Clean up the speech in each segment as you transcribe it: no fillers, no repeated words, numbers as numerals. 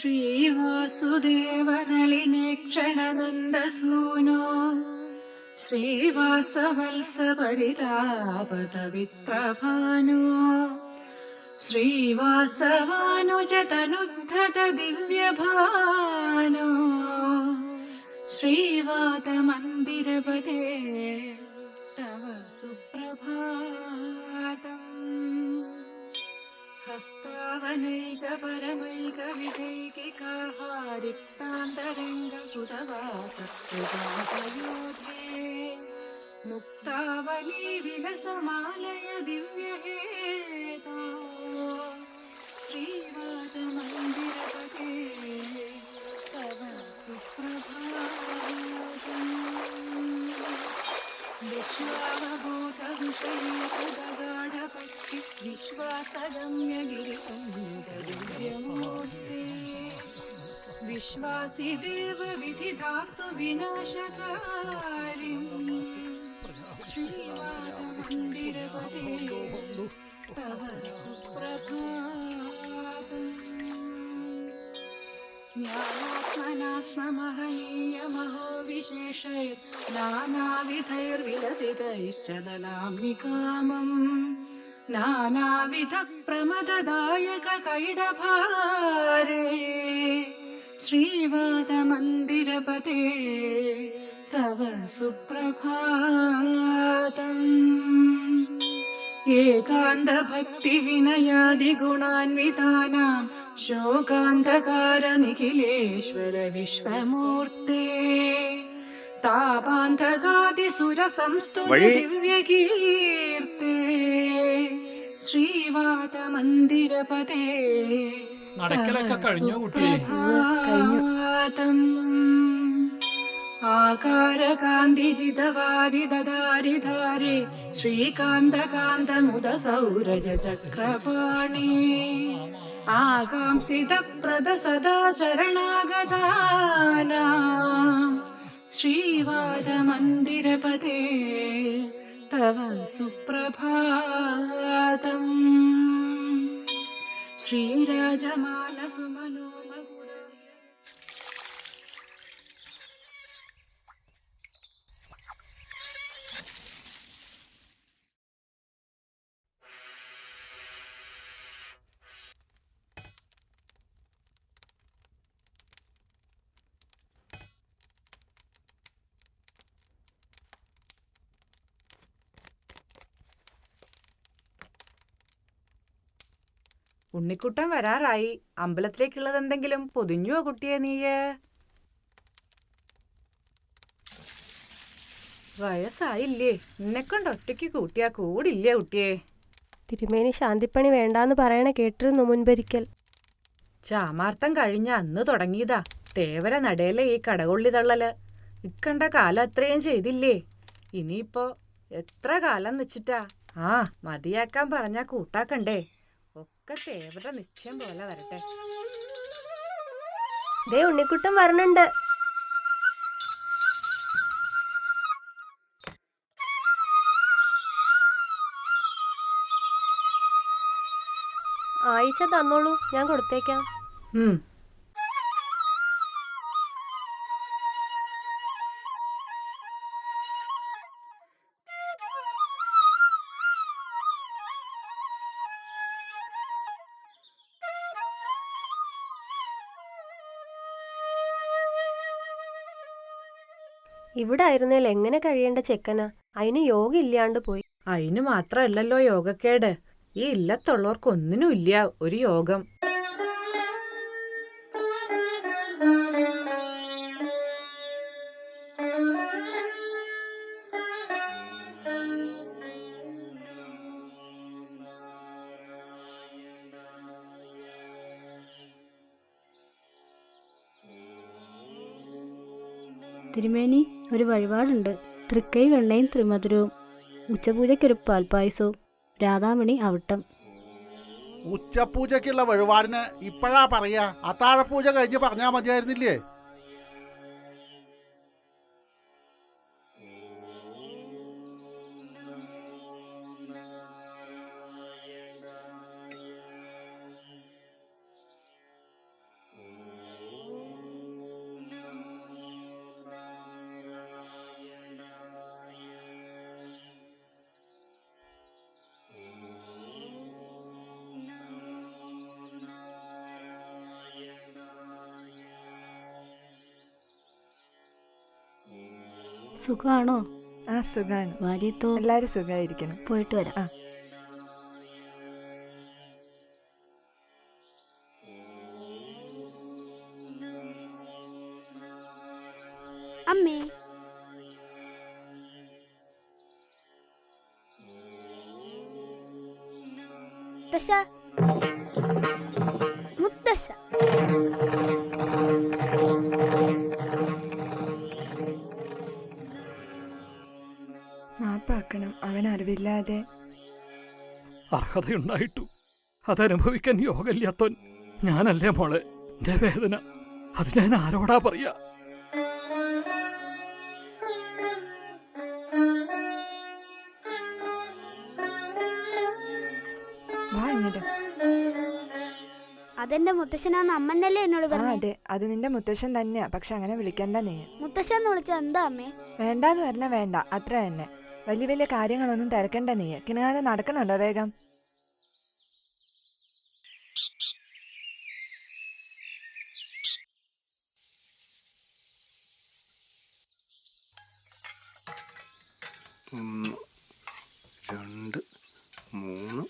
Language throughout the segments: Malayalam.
ശ്രീവാസുദേവനളിനേക്ഷണനന്ദസൂനോ ശ്രീവാസവത്സപരിതാപതവിത്രഭാനോ ശ്രീവാസവാനുജതനുദ്ധത ദിവ്യഭാനോ ശ്രീവാതമന്ദിരപദേ തവ സുപ്രഭാതം. ഹസ്താവനൈകപരമൈകവിധൈകികാഹാരിക്താന്തരംഗസുതവാസകൃതാപയോധേ മുക്താവലീ വിലസമാലയ ദിവ്യഹേതോ ശ്രീവാതമന്ദിരപദേ തവ സുപ്രഭാതം. വിശ്വാവബോധവിഷയീകൃതഗാഢഭക്തി വിശ്വാസഗമ്യഗിരിതന്മൂർത്തേ വിശ്വാസിദേവ വിധിധാത്തു വിനാശകാരി ശ്രീവാതമന്ദിരപദേ തവ സുപ്രഭാതം. ജ്ഞാനാത്മനാ സമഹനീയമഹോ വിശേഷൈർ നാനാവിധൈർവിലസിതൈശ്ചദലാംനികാമം നാനാവിധ പ്രമദദായക കൈഡഭാരേ ശ്രീവാതമന്ദിരപദേ തവ സുപ്രഭാതം. ഏകാന്തഭക്തിവിനയാദിഗുണാന്വിതാനാം ശോകാന്ധകാരനിഖിലേശ്വര വിശ്വമൂർത്തേ താപാന്തകാതിസുരസംസ്തുത ദിവ്യകീർത്തേ ശ്രീവാതമന്ദിരപദേ സുപ്രഭാതം. ആകാരകാന്തിജിതവാരിദധാരിധാരേ ശ്രീകാന്തകാന്തമുദസൗരജചക്രപാണി ആകാംസിതപ്രദ സദാ ചരണാഗതാനാം ശ്രീവാതമന്ദിരപദേ തവ സുപ്രഭാതം. ശ്രീരാജമാനസുമനോമകുട ഉണ്ണിക്കുട്ടൻ വരാറായി. അമ്പലത്തിലേക്കുള്ളത് എന്തെങ്കിലും പൊതിഞ്ഞുവോ കുട്ടിയെ നീയ്? വയസ്സായില്ലേ, നിന്നെക്കൊണ്ട് ഒറ്റയ്ക്ക് കൂട്ടിയാ കൂടില്ലേ കുട്ടിയെ? തിരുമേനി ശാന്തിപ്പണി വേണ്ടാന്ന് പറയണ കേട്ടിരുന്നു മുൻപൊരിക്കൽ. ചാമാർത്തം കഴിഞ്ഞ അന്ന് തുടങ്ങിയതാ തേവര നടയിലെ ഈ കടകൊള്ളി തള്ളല്. ഇക്കണ്ട കാലം അത്രയും ചെയ്തില്ലേ, ഇനിയിപ്പോ എത്ര കാലം വെച്ചിട്ടാ? ആ മതിയാക്കാൻ പറഞ്ഞാ കൂട്ടാക്കണ്ടേ? ഒക്കെ തേവരുടെ നിശ്ചയം പോലെ വരട്ടെ. ദേ ഉണ്ണിക്കുട്ടൻ വരണുണ്ട്. ആയിച്ച തന്നോളൂ, ഞാൻ കൊടുത്തേക്കാം. ഇവിടെ ആയിരുന്നേൽ എങ്ങനെ കഴിയേണ്ട ചെക്കനാ, അതിന് യോഗ ഇല്ലാണ്ട് പോയി. അതിന് മാത്രല്ലല്ലോ യോഗക്കേട്, ഈ ഇല്ലത്തുള്ളവർക്കൊന്നിനും ഇല്ല ഒരു യോഗം. തിരുമേനി, ഒരു വഴിപാടുണ്ട്. തൃക്കൈ വെണ്ണയും ത്രിമധുരവും, ഉച്ചപൂജയ്ക്കൊരു പാൽപ്പായസവും, രാധാമണി അവിട്ടം. ഉച്ചപൂജയ്ക്കുള്ള വഴിപാടിന് ഇപ്പോഴാ പറയാ, അത്താഴപൂജ കഴിഞ്ഞ് പറഞ്ഞാൽ മതിയായിരുന്നില്ലേ? സുഖമാണോ? ആ സുഖാണ്. ഭാര്യത്തോ? എല്ലാരും സുഖായിരിക്കണം. പോയിട്ട് വരാം. ആ. അമ്മേ, മുത്തശ്ശ, മുത്തശ്ശ. മാപ്പാക്കണം, അവൻ അറിവില്ലാതെ. അർഹതയുണ്ടായിട്ടു അതനുഭവിക്കാൻ യോഗമില്ലാത്തോൻ ഞാനല്ലേ മോളെ. എന്റെ വേദന അത് ഞാൻ ആരോടാ പറയാ? വാ ഇങ്ങോട്ട്. അതെന്റെ മുത്തശ്ശനാന്ന് അമ്മന്നല്ലേ എന്നോട് ആ പറഞ്ഞു. അതെ, അത് നിന്റെ മുത്തശ്ശൻ തന്നെയാ. പക്ഷെ അങ്ങനെ വിളിക്കണ്ട നീ. മുത്തശ്ശന്ന് വിളിച്ച എന്താ അമ്മേ? വേണ്ടാന്ന് പറഞ്ഞാ വേണ്ട, അത്ര തന്നെ. വലിയ വലിയ കാര്യങ്ങളൊന്നും തിരക്കണ്ട നീ. കിണാതെ നടക്കണുണ്ടോ വേഗം? ഒന്ന്, രണ്ട്, മൂന്ന്.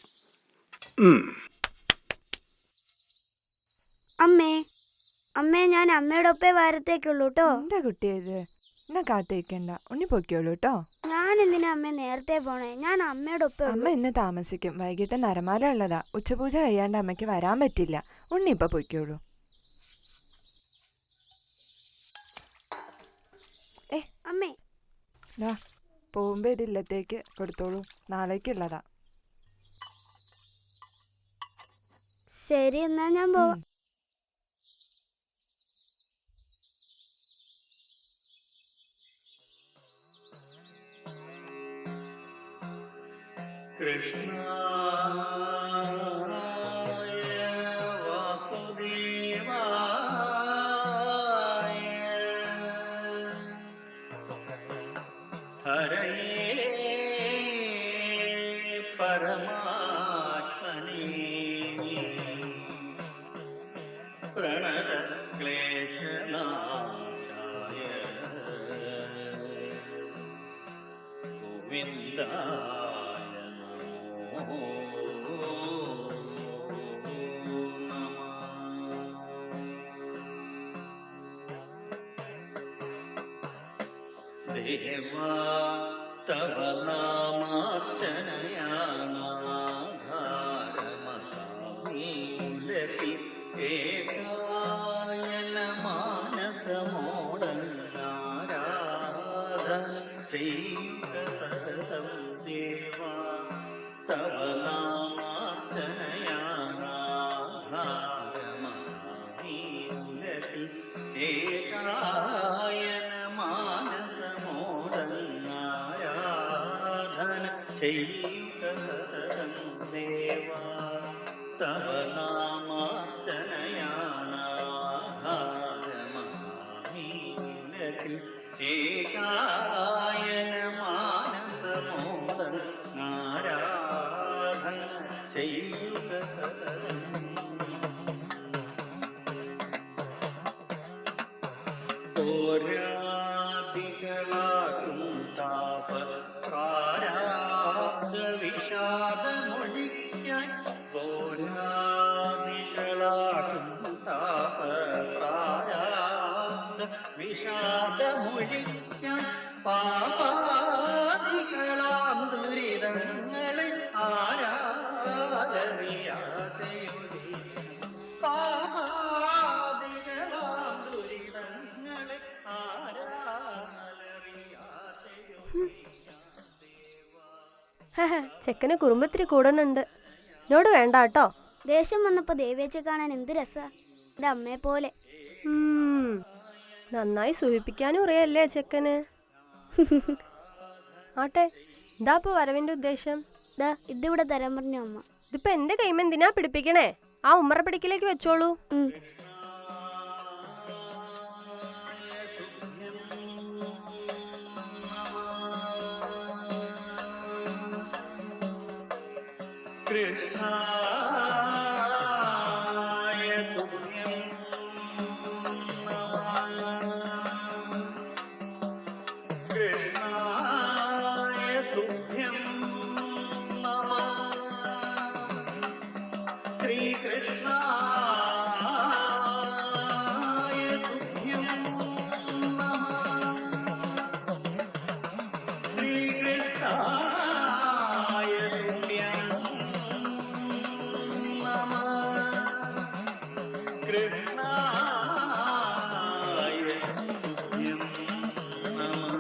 അമ്മേ, അമ്മേ, ഞാൻ അമ്മയുടെ ഒപ്പേ വാരത്തേക്കുള്ളൂ കേട്ടോ. എന്താ കുട്ടിയത്? എന്നെ കാത്തിരിക്കണ്ട, ഉണ്ണി പൊയ്ക്കോളൂ കേട്ടോ. ഞാൻ എന്തിനാ അമ്മ നേരത്തെ പോണേ? ഞാൻ അമ്മയുടെ ഒപ്പേ അമ്മ ഇന്ന് താമസിക്കും. വൈകിട്ട് നരമാല ഉള്ളതാ. ഉച്ചപൂജ കഴിയാണ്ട് അമ്മയ്ക്ക് വരാൻ പറ്റില്ല. ഉണ്ണി ഇപ്പൊ പൊയ്ക്കോളൂ. അമ്മേ. ദാ പോകുമ്പോ ഇത് ഇല്ലത്തേക്ക് കൊടുത്തോളൂ. നാളേക്കുള്ളതാ. ശരി, എന്നാ ഞാൻ പോവാം. കൃഷ്ണായ വാസുദേവായ ഹരയേ പരമാത്മനേ പ്രണതക്ലേശനാശായ ഗോവിന്ദായ നമോ നമഃ. ദേവാ തവ നാമാർച്ചനയാണാധാരമതാമീലപി ഏകായന മാനസമോടനാരാധന ചെയ്യുക സതതം ദേവാ. തവ നാമാർച്ചനയാണാധാരമതാമീലപി ഏകായന മാനസമോടനാരാധന ചെയ്യുക സതതം ദേവാ. തവ നാമാർച്ചനയാണാധാരമതാമീലപി ഏകായന മാനസമോദനാരാധന ചെയ്യുക സതതം. പോരാദികളാകും താപ പ്രാരാബ്ധ വിഷാദമൊഴിക്കാൻ. പോരാദികളാകും താപ പ്രാരാബ്ധ വിഷാദമൊഴിക്കാൻ. പാപാദികളാം ദുരിതങ്ങളെ ആരാധനയാതെ പാപാദികളാം ദുരിതങ്ങളെ ചെക്കന് കുറുമ്പത്തിരി കൂടുന്നുണ്ട്. എന്നോട് വേണ്ട കേട്ടോ. ദേഷ്യം വന്നപ്പോ ദേവേച്ചെ കാണാൻ എന്ത് രസാ. എന്റെ അമ്മയെ പോലെ. നന്നായി സൂഹിപ്പിക്കാനും അറിയല്ലേ ചെക്കന്. ആട്ടെ, എന്താ ഇപ്പൊ വരവിന്റെ ഉദ്ദേശം? ദാ ഇതിവിടെ തരാൻ പറഞ്ഞു അമ്മ. ഇതിപ്പോ എന്റെ കൈമ എന്തിനാ പിടിപ്പിക്കണേ? ആ ഉമ്മറ പിടിക്കലേക്ക് വെച്ചോളൂ. കൃഷ്ണായ തുഭ്യം നമഃ. കൃഷ്ണ ശ്രീകൃഷ്ണായ തുഭ്യം നമഃ. ശ്രീകൃഷ്ണായ തുഭ്യം നമഃ. കൃഷ്ണായ തുഭ്യം നമഃ.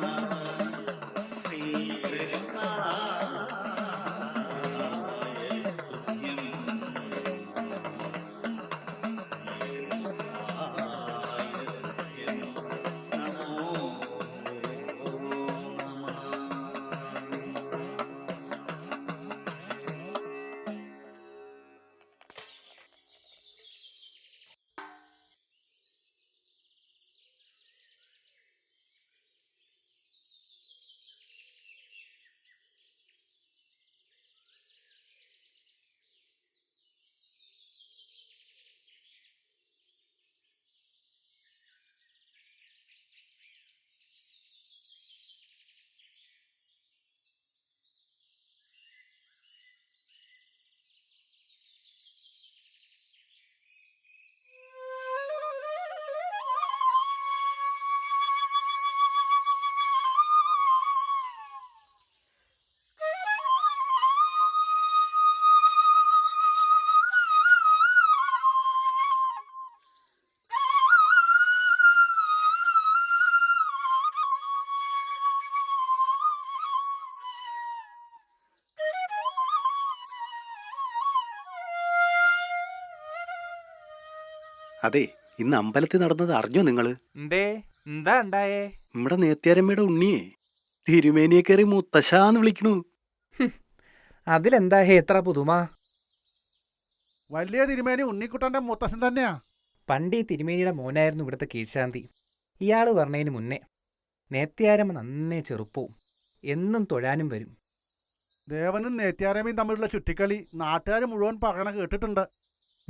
അതെ, ഇന്ന് അമ്പലത്തിൽ നടന്നത് അറിഞ്ഞോ നിങ്ങള്? എന്തേ എന്താ ഉണ്ടായേ? നമ്മുടെ നേത്യാരമ്മയുടെ ഉണ്ണിയെ തിരുമേനിയെ കയറി മുത്തശ്ശാന്ന് വിളിക്കണു. അതിലെന്താ എത്ര പുതുമ? വലിയ തിരുമേനി ഉണ്ണിക്കുട്ടന്റെ മുത്തശ്ശൻ തന്നെയാ. പണ്ട് ഈ തിരുമേനിയുടെ മോനായിരുന്നു ഇവിടുത്തെ കീഴ്ശാന്തി. ഇയാള് പറഞ്ഞതിന് മുന്നേ നേത്യാരമ്മ നന്നേ ചെറുപ്പവും എന്നും തൊഴാനും വരും. ദേവനും നേത്യാരമ്മയും തമ്മിലുള്ള ചുറ്റിക്കളി നാട്ടുകാർ മുഴുവൻ പറയണ കേട്ടിട്ടുണ്ട്.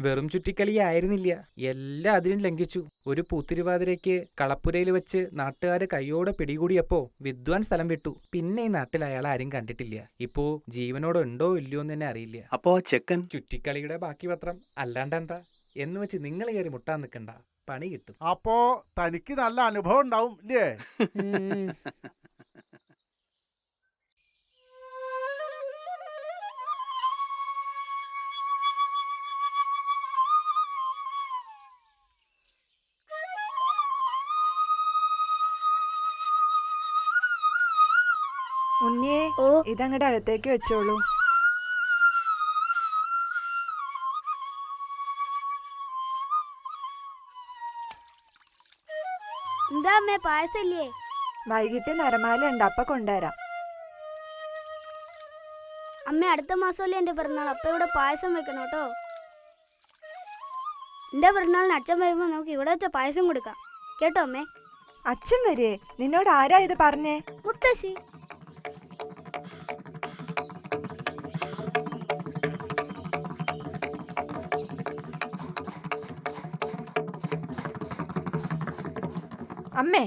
വെറും ചുറ്റിക്കളിയായിരുന്നില്ല, എല്ലാം അതിനും ലംഘിച്ചു. ഒരു പൂത്തിരുവാതിരയ്ക്ക് കളപ്പുരയിൽ വെച്ച് നാട്ടുകാര് കൈയോടെ പിടികൂടിയപ്പോ വിദ്വാൻ സ്ഥലം വിട്ടു. പിന്നെ ഈ നാട്ടിൽ അയാൾ ആരും കണ്ടിട്ടില്ല. ഇപ്പോ ജീവനോടെ ഉണ്ടോ ഇല്ലയോ എന്ന് തന്നെ അറിയില്ല. അപ്പോ ചെക്കൻ ചുറ്റിക്കളിയുടെ ബാക്കി പത്രം അല്ലാണ്ടെന്താ എന്ന് വെച്ച് നിങ്ങൾ കയറി മുട്ടാൻ നിൽക്കണ്ട, പണി കിട്ടും. അപ്പോ തനിക്ക് നല്ല അനുഭവം ഉണ്ടാവും ഇല്ലേ? ഉണ്ണിയെ ഓ ഇതങ്ങടെ അകത്തേക്ക് വെച്ചോളൂ. എന്താ അമ്മേ പായസം ഇല്ലേ? വൈകിട്ട് നരമാല ഉണ്ട്, അപ്പ കൊണ്ടുവരാം. അമ്മ അടുത്ത മാസമല്ലേ എന്റെ പിറന്നാൾ, അപ്പൊ ഇവിടെ പായസം വെക്കണം കേട്ടോ. എന്റെ പിറന്നാളിന് അച്ഛൻ വരുമ്പോ നമുക്ക് ഇവിടെ വെച്ച പായസം കൊടുക്കാം കേട്ടോ അമ്മേ. അച്ഛൻ വരെ നിന്നോട് ആരാ ഇത് പറഞ്ഞേ? മുത്തശ്ശി. അമ്മേ,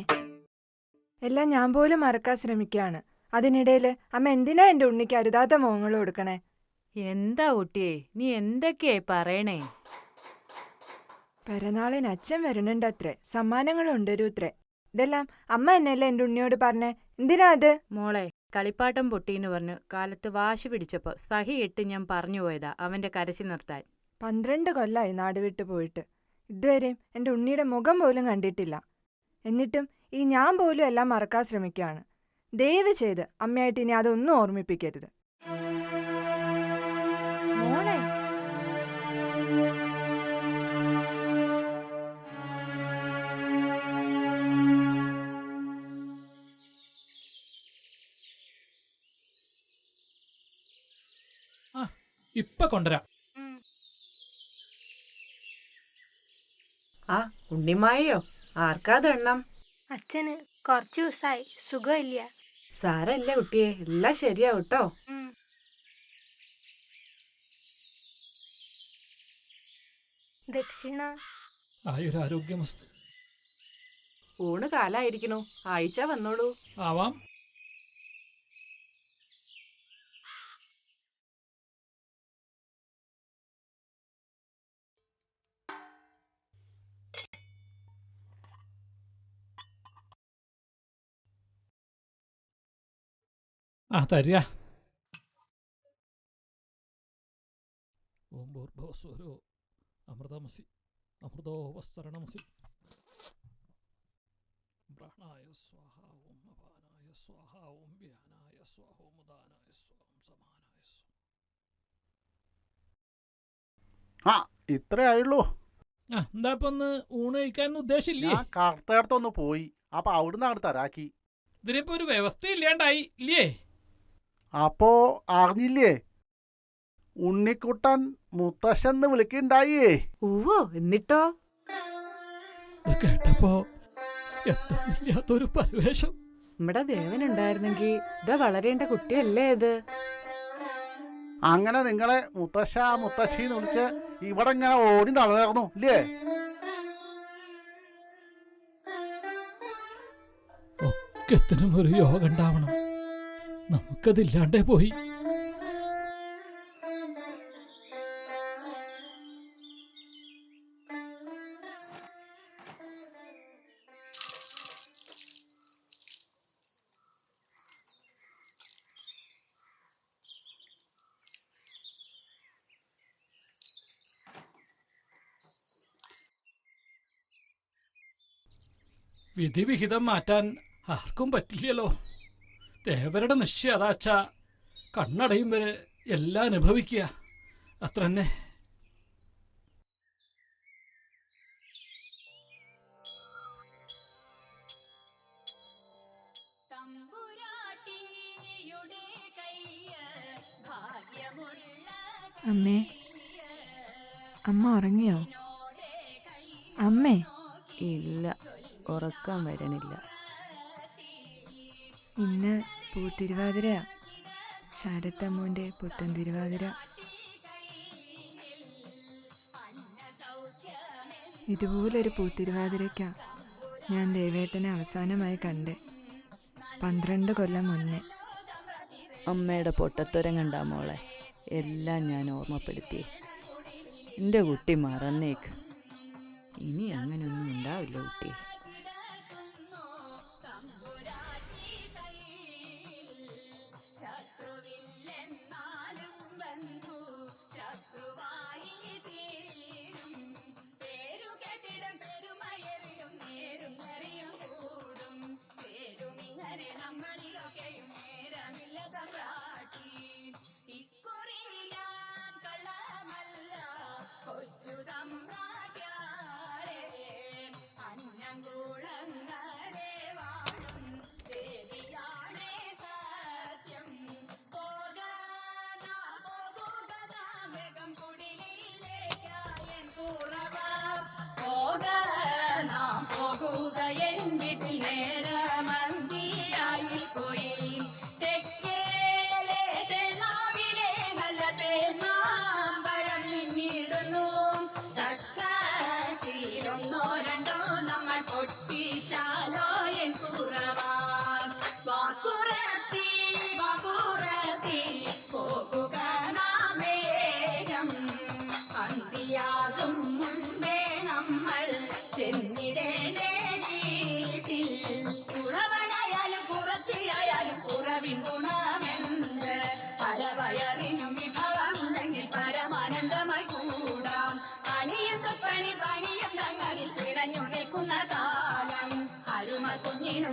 എല്ലാം ഞാൻ പോലും മറക്കാൻ ശ്രമിക്കുകയാണ്. അതിനിടയില് അമ്മ എന്തിനാ എന്റെ ഉണ്ണിക്ക് അരുതാത്ത മോഹങ്ങൾ കൊടുക്കണേ? എന്താ കുട്ടിയെ നീ എന്തൊക്കെയായി പറയണേ? പിറന്നാളിന് അച്ഛൻ വരണുണ്ടത്രേ, സമ്മാനങ്ങൾ കൊണ്ടുവരൂത്രേ. ഇതെല്ലാം അമ്മ എന്നല്ലേ എന്റെ ഉണ്ണിയോട് പറഞ്ഞേ. എന്തിനാ അത്? മോളെ, കളിപ്പാട്ടം പൊട്ടീന്ന് പറഞ്ഞു കാലത്ത് വാശി പിടിച്ചപ്പോ സഹിയിട്ട് ഞാൻ പറഞ്ഞു പോയതാ അവന്റെ കരച്ചി നിർത്താൻ. 12 കൊല്ലായി നാട് വിട്ടു പോയിട്ട്. ഇതുവരെയും എന്റെ ഉണ്ണിയുടെ മുഖം പോലും കണ്ടിട്ടില്ല. എന്നിട്ടും ഈ ഞാൻ പോലും എല്ലാം മറക്കാൻ ശ്രമിക്കുകയാണ്. ദയവ് ചെയ്ത് അമ്മയായിട്ട് ഇനി അതൊന്നും ഓർമ്മിപ്പിക്കരുത്. മോളെ, ഇപ്പൊ കൊണ്ടുവരാം. ആ ഉണ്ണിമായോ? ആർക്കാത് എണ്ണം? അച്ഛന് കുറച്ചു ദിവസമായി സുഖമില്ല. സാരല്ല കുട്ടിയെ, എല്ലാം ശരിയാവും കേട്ടോ. ദക്ഷിണ ആയുരാരോഗ്യമസ്തു. ഊണ് കാലായിരിക്കണു, ആഴ്ച വന്നോളൂ. ആവാം. ആ തരിക. ഓം ഭൂർഭുവസ്സുരോ അമൃതമസി അമൃതോ വസ്തരണമസി പ്രാണായ സ്വാഹ ഓം അപാനായ സ്വാഹ ഓം വ്യാനായ സ്വാഹ ഓം ഉദാനായ സ്വാഹ ഓം സമാനായ സ്വാഹ. ആ ഇത്രേ ആയുള്ളൂ. ആ എന്താ ഇപ്പൊ ഒന്ന് ഊണ് കഴിക്കാൻ ഉദ്ദേശമില്ലേ? ഞാൻ കറുത്തേടത്തൊന്ന് പോയി, അപ്പൊ അവിടുന്ന് അങ്ങോട്ട് തരാക്കി. ഇതിനിപ്പോ ഒരു വ്യവസ്ഥ ഇല്ലാണ്ടായി ഇല്ലേ? അപ്പോ അറിഞ്ഞില്ലേ, ഉണ്ണിക്കുട്ടൻ മുത്തശ്ശന്ന് വിളിക്കണ്ടായേ. ഉവ്വോ, എന്നിട്ടോ? ഇത് കേട്ടപ്പോ എന്തൊന്നുമില്ലാത്തൊരു പരിവേഷം. നമ്മുടെ ദേവനുണ്ടായിരുന്നെങ്കി ഇതാ വളരേണ്ട കുട്ടിയല്ലേ ഇത്. അങ്ങനെ നിങ്ങളെ മുത്തശ്ശ മുത്തശ്ശിന്ന് വിളിച്ച് ഇവിടെ ഇങ്ങനെ ഓടി നടന്നു ഇല്ലേ? ഒക്കത്തിനും ഒരു യോഗം ഉണ്ടാവണം. നമുക്കതില്ലാണ്ടേ പോയി. വിധിവിഹിതം മാറ്റാൻ ആർക്കും പറ്റില്ലല്ലോ. ദേവരുടെ നിശ്ചയം അതാച്ച കണ്ണടയും വരെ എല്ലാം അനുഭവിക്കുക അത്ര തന്നെ. അമ്മേ, അമ്മ ഉറങ്ങിയോ? അമ്മേ. ഇല്ല, ഉറക്കം വരണില്ല. ഇന്ന് പൂത്തിരുവാതിരയാ, ശാരത്തമ്മൂൻ്റെ പുത്തൻ തിരുവാതിര. ഇതുപോലൊരു പൂത്തിരുവാതിരയ്ക്കാ ഞാൻ ദേവേട്ടനെ അവസാനമായി കണ്ടേ, 12 കൊല്ലം മുന്നേ. അമ്മയുടെ പൊട്ടത്തൊരങ്ങണ്ട മോളെ, എല്ലാം ഞാൻ ഓർമ്മപ്പെടുത്തി. എൻ്റെ കുട്ടി മറന്നേക്ക്. ഇനി അങ്ങനെയൊന്നും ഉണ്ടാവില്ല കുട്ടി.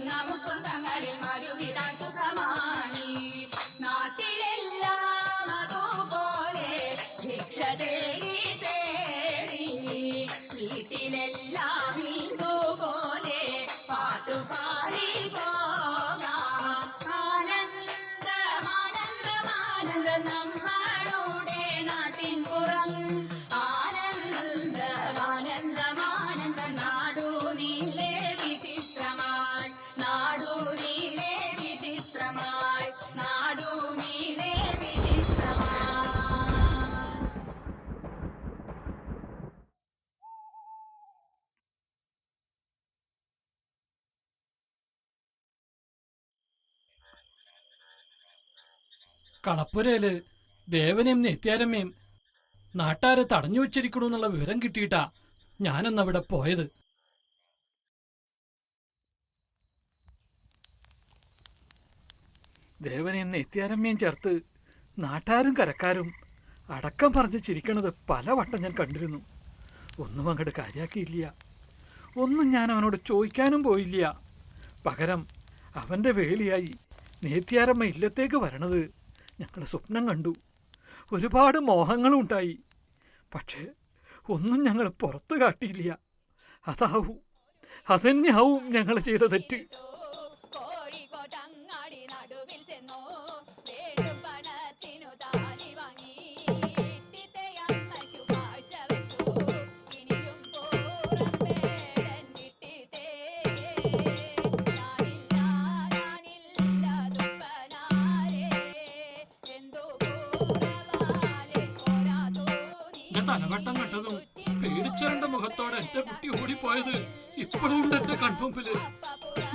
നമുക്കും തങ്ങളിൽ മരുവിടാൻ സുഖമാണി. നാട്ടിലെല്ലാം അതുപോലെ ഭിക്ഷ തേടി തേടി, വീട്ടിലെല്ലാം ഇതുപോലെ പാട്ടുപാടി പോകാം. ആനന്ദമാനന്ദമാനന്ദം നമ്മളുടെ നാട്ടിൻ പുറം. ആനന്ദമാനന്ദമാനന്ദം നാടു നീളെ വിചിത്രമായി, നാടു നീളെ വിചിത്രമായി, നാടു നീളെ വിചിത്രമായി. കളപ്പുരയില് ദേവനെയും നെയ്ത്യാരമ്മയും നാട്ടാരെ തടഞ്ഞു വെച്ചിരിക്കണമെന്നുള്ള വിവരം കിട്ടിയിട്ടാ ഞാനന്നവിടെ പോയത്. ദേവനെ നെയ്ത്തിയാരമ്മയും ചേർത്ത് നാട്ടാരും കരക്കാരും അടക്കം പറഞ്ഞ് ചിരിക്കണത് പലവട്ടം ഞാൻ കണ്ടിരുന്നു. ഒന്നും അങ്ങോട്ട് കാര്യാക്കിയില്ല. ഒന്നും ഞാൻ അവനോട് ചോദിക്കാനും പോയില്ല. പകരം അവൻ്റെ വേളിയായി നെയ്ത്തിയാരമ്മ ഇല്ലത്തേക്ക് വരണത് ഞങ്ങൾ സ്വപ്നം കണ്ടു. ഒരുപാട് മോഹങ്ങളും ഉണ്ടായി. പക്ഷേ ഒന്നും ഞങ്ങൾ പുറത്ത് കാട്ടിയില്ല. അതന്നെയാവും ഞങ്ങൾ ചെയ്ത തെറ്റ്. കോഴിക്കോട്ടങ്ങാടി നടുവിൽ ചെന്നോ വേടും പണത്തിനു താലി വാങ്ങി ഇട്ടിത്തയമ്മയ്ക്കു കാഴ്ച വെച്ചു ഇനിയും പോറമ്പേടൻ ഇട്ടിത്തേ ഞാനില്ല ദുപ്പനാരേ എന്തോ കൂറവാലെ പോരാതോ എന്റെ തലവട്ടം കെട്ടതും പേടിച്ചവന്റെ മുഖത്തോടെ എന്റെ കുട്ടി ഓടിപ്പോയത് ഇപ്പോഴും ഉണ്ട് എന്റെ കൺമുമ്പില്.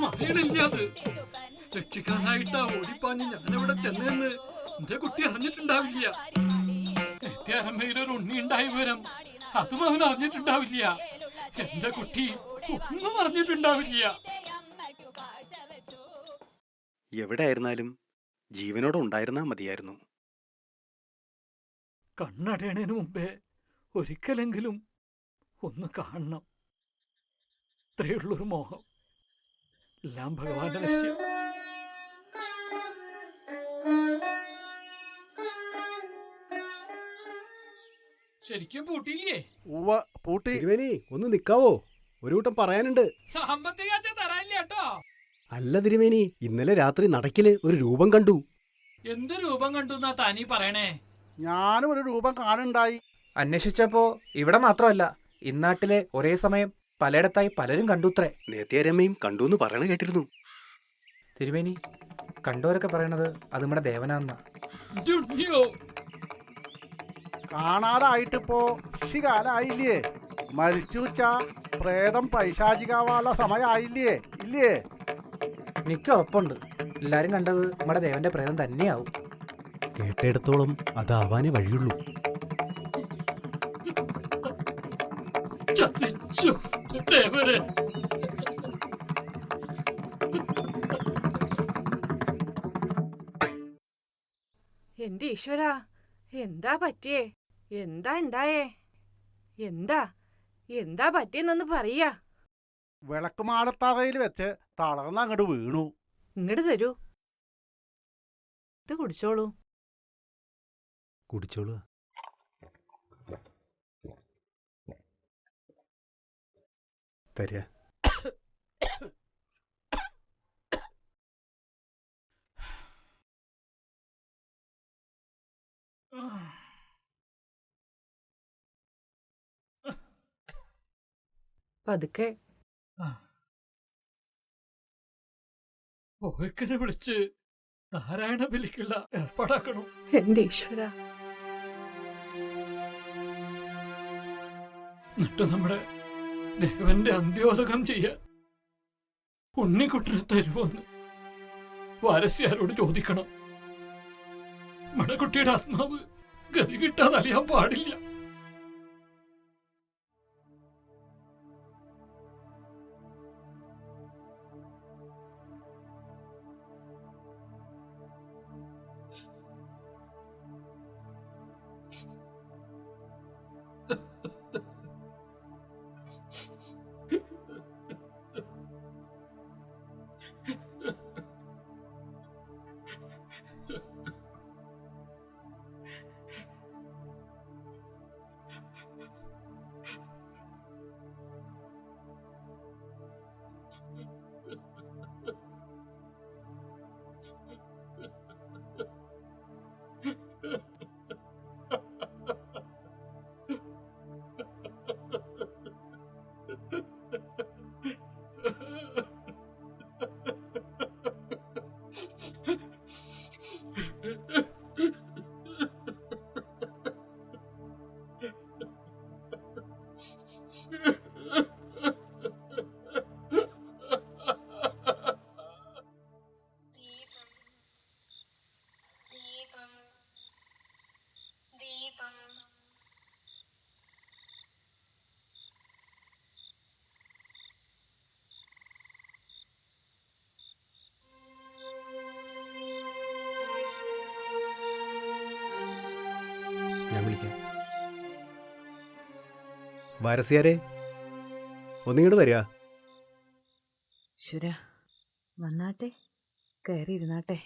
മഴയില്ലാത് രക്ഷിക്കാനായിട്ടാ ഓടിപ്പാഞ്ഞ് ഞാനിവിടെ ചെന്നെന്ന് എന്റെ കുട്ടി അറിഞ്ഞിട്ടുണ്ടാവില്ല. നിത്യാരമ്മയിലൊരു ഉണ്ണി ഉണ്ടായ വിവരം അതും അവൻ അറിഞ്ഞിട്ടുണ്ടാവില്ല. എന്റെ കുട്ടി ഒന്നും അറിഞ്ഞിട്ടുണ്ടാവില്ല. എവിടെ ആയിരുന്നാലും ജീവനോടെ ഉണ്ടായിരുന്നാ മതിയായിരുന്നു. കണ്ണടയണേന് മുമ്പേ ഒരിക്കലെങ്കിലും ഒന്ന് കാണണം. ഇത്രയുള്ളൊരു മോഹം. എല്ലാം ഭഗവാന്റെ നിശ്ചയം. ശരിക്കും പൂട്ടിയില്ലേ? ഉവ്വ പൂട്ടി. തിരുമേനി ഒന്ന് നിക്കാവോ? ഒരു കൂട്ടം പറയാനുണ്ട്. സാമ്പത്തിക തരാനില്ല കേട്ടോ. അല്ല തിരുമേനി, ഇന്നലെ രാത്രി നടക്കില് ഒരു രൂപം കണ്ടു. എന്ത് രൂപം കണ്ടു എന്നാ താനീ പറയണേ? ഞാനും ഒരു രൂപം കാണുണ്ടായി. അന്വേഷിച്ചപ്പോ ഇവിടെ മാത്രമല്ല, ഇന്നാട്ടിലെ ഒരേ സമയം പലയിടത്തായി പലരും കണ്ടുത്രേ. നേത്യാരമ്മയും കണ്ടു എന്ന് പറയണ കേട്ടിരുന്നു. തിരുമേനി, കണ്ടവരൊക്കെ പറയണത് അത് നമ്മുടെ ദേവനാന്നാ. കാണാതായിട്ടിപ്പോ കാലായില്ലേ? മരിച്ചുവെച്ചാ പ്രേതം പൈശാചികാവാനുള്ള സമയമായില്ലേ? ഇല്ലേ? എനിക്ക് ഉറപ്പുണ്ട് എല്ലാരും കണ്ടത് നമ്മുടെ ദേവന്റെ പ്രേതം തന്നെയാവും. കേട്ടിടത്തോളം അതാവാനേ വഴിയുള്ളൂ. എന്റെ ഈശ്വര, എന്താ പറ്റിയേ? എന്താ ഉണ്ടായേ? എന്താ പറ്റിയെന്നൊന്ന് പറയാ. വിളക്കുമാടത്തറയിൽ വെച്ച് തളർന്ന് അങ്ങോട്ട് വീണു. ഇങ്ങോട്ട് തരൂ, ഇത് കുടിച്ചോളൂ. കുടിച്ചോളൂ. തരാ. പതുക്കെ. ഓയ്ക്കനെ വിളിച്ച് നാരായണ ബലിക്കുള്ള ഏർപ്പാടാക്കണം. എന്റെ ഈശ്വര. എന്നിട്ട് നമ്മുടെ ദേവന്റെ അന്ത്യോദകം ചെയ്യാൻ ഉണ്ണിക്കുട്ടിനെ തരുമോന്ന് വാരസ്യാരോട് ചോദിക്കണം. നമ്മുടെ കുട്ടിയുടെ ആത്മാവ് ഗതി കിട്ടാതെ അറിയാൻ പാടില്ല. വാരസ്യാരെ ഒന്നിങ്ങോട്ട് വരിക. ശുര വന്നാട്ടെ, കയറി ഇരുന്നാട്ടെ.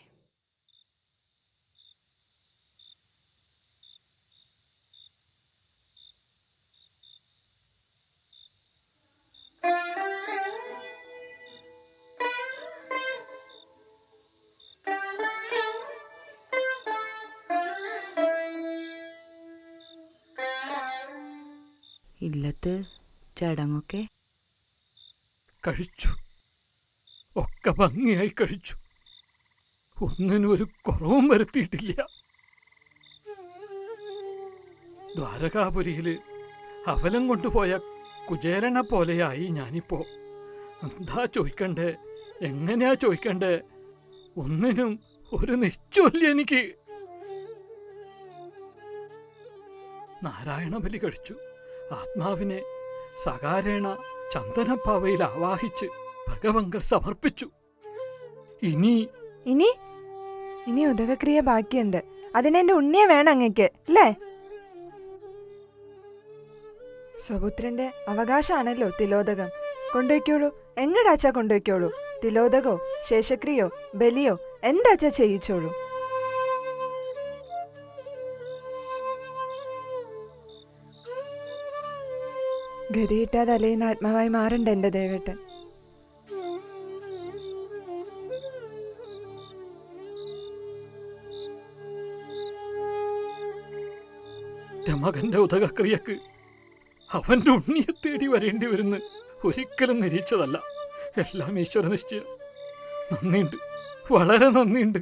ഇല്ലത്ത് ചടങ്ങൊക്കെ കഴിച്ചു, ഒക്കെ ഭംഗിയായി കഴിച്ചു. ഒന്നിനും ഒരു കുറവും വരുത്തിയിട്ടില്ല. ദ്വാരകാപുരിയില് അവലം കൊണ്ടുപോയ കുചേലനെ പോലെയായി ഞാനിപ്പോ. എന്താ ചോദിക്കണ്ടേ, എങ്ങനെയാ ചോദിക്കണ്ടേ, ഒന്നിനും ഒരു നിശ്ചയമില്ല എനിക്ക്. നാരായണ ബലി കഴിച്ചു. ആത്മാവിനെ സകാരേണ ചന്ദനപ്പാവയിൽ ആവാഹിച്ച് ഭഗവങ്കർ സമർപ്പിച്ചു. ഇനി ഇനി ഇനി ഉദകക്രിയ ബാക്കിയുണ്ട്. അതിനെന്റെ ഉണ്ണിയെ വേണം അങ്ങക്ക് അല്ലേ? സ്വപുത്രന്റെ അവകാശമാണല്ലോ തിലോദകം. കൊണ്ടുവയ്ക്കോളൂ, എങ്ങടാച്ചാ കൊണ്ടുവയ്ക്കോളൂ. തിലോദകോ ശേഷക്രിയോ ബലിയോ എന്താച്ചാ ചെയ്യിച്ചോളൂ. ഗതിയിട്ടാതെ അലയുന്ന ആത്മാവായി മാറണ്ട എന്റെ ദേവേട്ടൻ. മകന്റെ ഉദകക്രിയക്ക് അവന്റെ ഉണ്ണിയെ തേടി വരേണ്ടി വരുന്ന ഒരിക്കലും നിരീക്ഷതല്ല. എല്ലാം ഈശ്വര നിശ്ചയം. നന്ദിയുണ്ട്, വളരെ നന്ദിയുണ്ട്.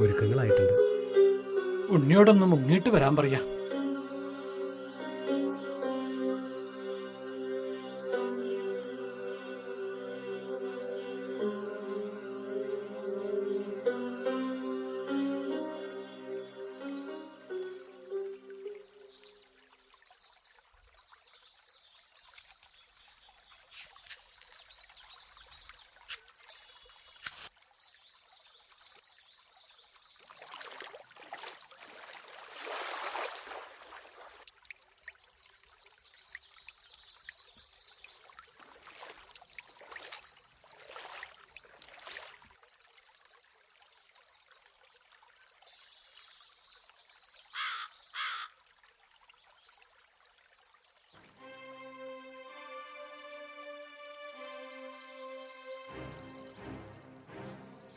ഒരുക്കങ്ങളായിട്ടുണ്ട്. ഉണ്ണിയോടൊന്ന് മുങ്ങിയിട്ട് വരാൻ പറയാ.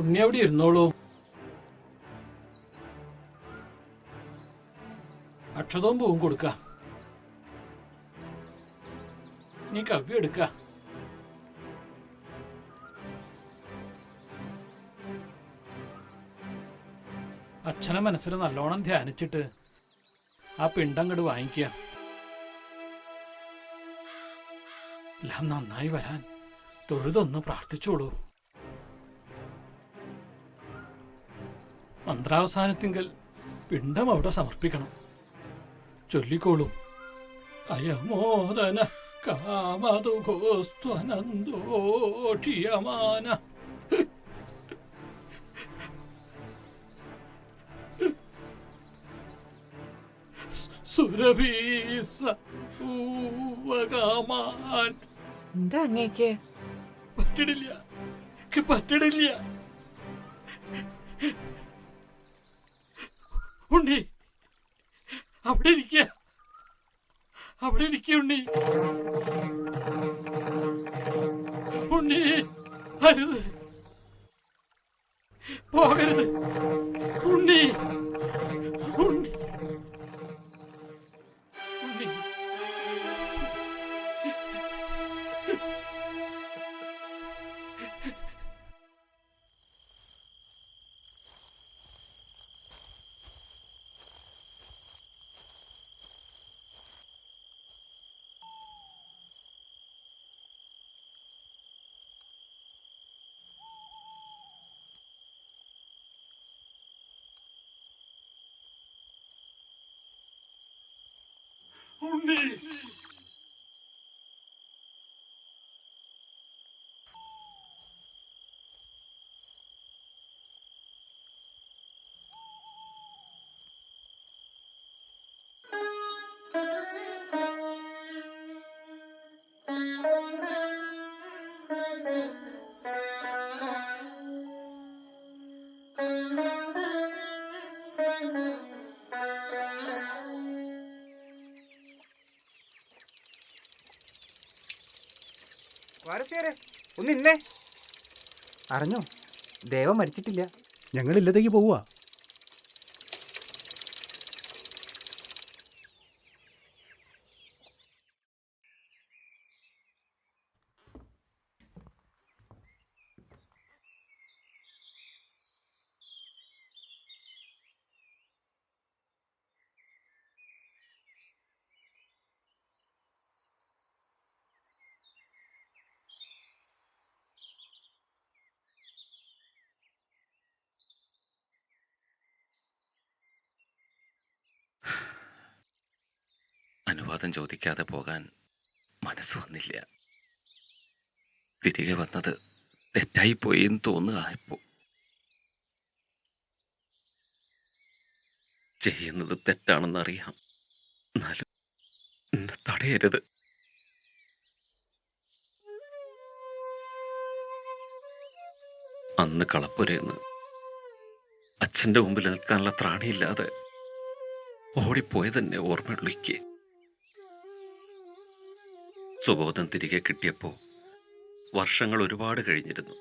ഉണ്ണി അവിടെ ഇരുന്നോളൂ. അക്ഷതവും പൂവും കൊടുക്ക. നീ കവ്യം എടുക്ക. അച്ഛനെ മനസ്സിൽ നല്ലോണം ധ്യാനിച്ചിട്ട് ആ പിണ്ടങ്ങട് വാങ്ങിക്കുക. എല്ലാം നന്നായി വരാൻ തൊഴുതൊന്ന് പ്രാർത്ഥിച്ചോളൂ. മന്ത്രാവസാനത്തിങ്കൽ പിണ്ടം അവിടെ സമർപ്പിക്കണം. ചൊല്ലിക്കോളൂ. അയമോദന കാമതുഘോസ്ത്വനന്തോക്ഷിയമാന സുരഭീസൂവകാമാൻ. എന്താ അങ്ങേക്ക്? പറ്റിടില്ല, പറ്റിടില്ല. ഉണ്ണി അവിടെ ഇരിക്ക, അവിടെ ഇരിക്ക ഉണ്ണി. ഉണ്ണി അരുത്, പോകരുത് ഉണ്ണി. ഉണ്ണി ഉണ്ണി ഉണ്ണി. വാരസ്യാരെ ഒന്ന് ഇന്നേ. അറിഞ്ഞോ, ദേവ മരിച്ചിട്ടില്ല. ഞങ്ങൾ ഇല്ലത്തേക്ക് പോവുക. അനുവാദം ചോദിക്കാതെ പോകാൻ മനസ്സ് വന്നില്ല. തിരികെ വന്നത് തെറ്റായിപ്പോയി എന്ന് തോന്നുകയായപ്പോ. ചെയ്യുന്നത് തെറ്റാണെന്നറിയാം, എന്നാലും എന്നെ തടയരുത്. അന്ന് കളപ്പുരയെന്ന് അച്ഛൻ്റെ മുമ്പിൽ നിൽക്കാനുള്ള ത്രാണിയില്ലാതെ ഓടിപ്പോയതെന്നെ ഓർമ്മയുള്ളിക്ക്. സുബോധം തിരികെ കിട്ടിയപ്പോൾ വർഷങ്ങൾ ഒരുപാട് കഴിഞ്ഞിരുന്നു.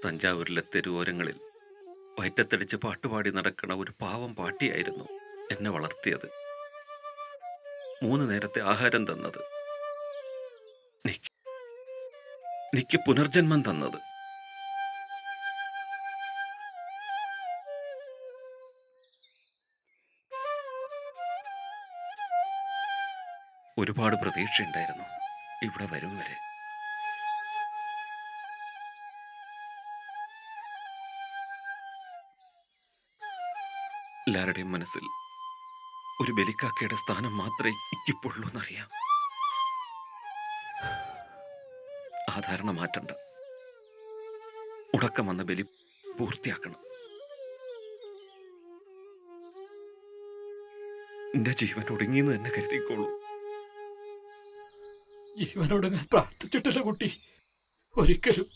തഞ്ചാവൂരിലെ തെരുവോരങ്ങളിൽ വയറ്റത്തടിച്ച് പാട്ടുപാടി നടക്കണ ഒരു പാവം പാട്ടിയായിരുന്നു എന്നെ വളർത്തിയത്. 3 നേരത്തെ ആഹാരം തന്നത്, എനിക്ക് പുനർജന്മം തന്നത്. ഒരുപാട് പ്രതീക്ഷയുണ്ടായിരുന്നു ഇവിടെ വരും വരെ. എല്ലാവരുടെയും മനസ്സിൽ ഒരു ബലിക്കാക്കയുടെ സ്ഥാനം മാത്രമേ എനിക്കിപ്പോഴുള്ളൂ എന്നറിയാം. ആ ധാരണ മാറ്റണ്ട. ഉടക്കം വന്ന ബലി പൂർത്തിയാക്കണം. എന്റെ ജീവൻ ഒടുങ്ങിയെന്ന് തന്നെ കരുതിക്കോളൂ. ജീവനോട് ഞാൻ പ്രാർത്ഥിച്ചിട്ടില്ല കുട്ടി, ഒരിക്കലും.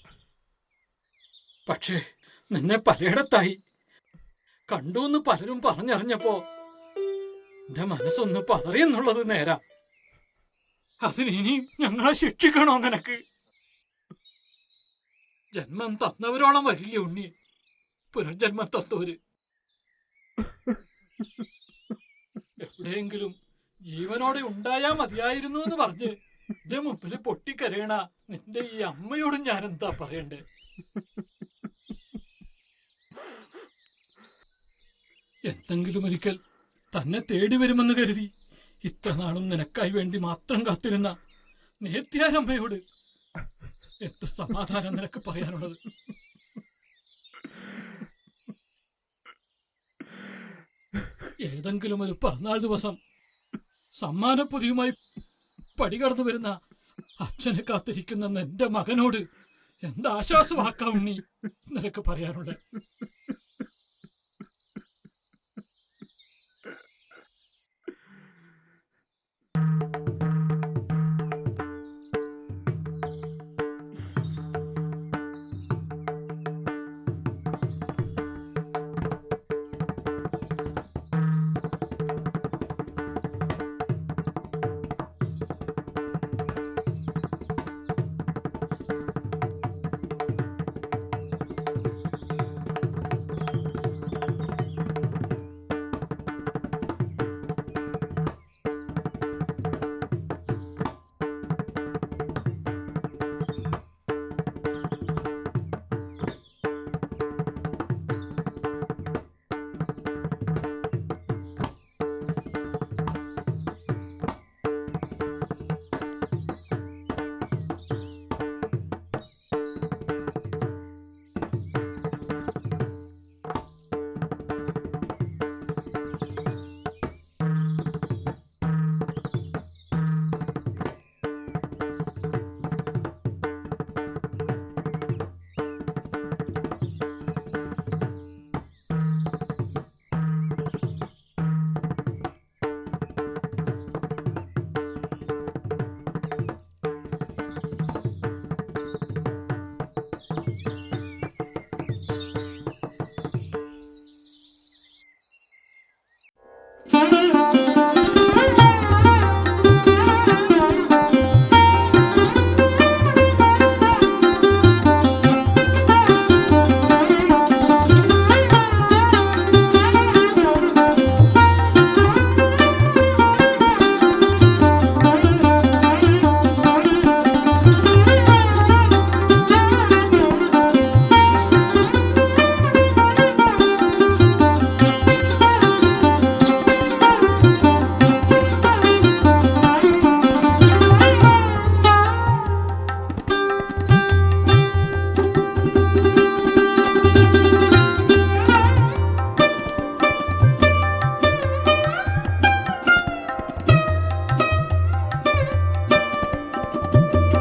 പക്ഷേ നിന്നെ പലയിടത്തായി കണ്ടു എന്ന് പലരും പറഞ്ഞറിഞ്ഞപ്പോ എന്റെ മനസ്സൊന്ന് പതറിയെന്നുള്ളത് നേരാ. അതിനി ഞങ്ങളെ ശിക്ഷിക്കണോ നിനക്ക്? ജന്മം തന്നവരോളം വരില്ല ഉണ്ണി പുനർജന്മം തന്നവര്. എവിടെയെങ്കിലും ജീവനോടെ ഉണ്ടായാ മതിയായിരുന്നു എന്ന് പറഞ്ഞ് എന്റെ മുമ്പിൽ പൊട്ടിക്കരയണ നിന്റെ ഈ അമ്മയോടും ഞാൻ എന്താ പറയണ്ടേ? എന്തെങ്കിലും ഒരിക്കൽ തന്നെ തേടി വരുമെന്ന് കരുതി ഇത്ര നാളും നിനക്കായി വേണ്ടി മാത്രം കാത്തിരുന്ന നേത്യാരമ്മയോട് എന്ത് സമാധാനം നിനക്ക് പറയാനുള്ളത്? ഏതെങ്കിലും ഒരു പിറന്നാൾ ദിവസം സമ്മാനപ്പൊതിയുമായി പടികടന്നു വരുന്ന അച്ഛനെ കാത്തിരിക്കുന്ന എന്റെ മകനോട് എന്താശ്വാസമാക്കാം ഉണ്ണി നിനക്ക് പറയാനുള്ളത്?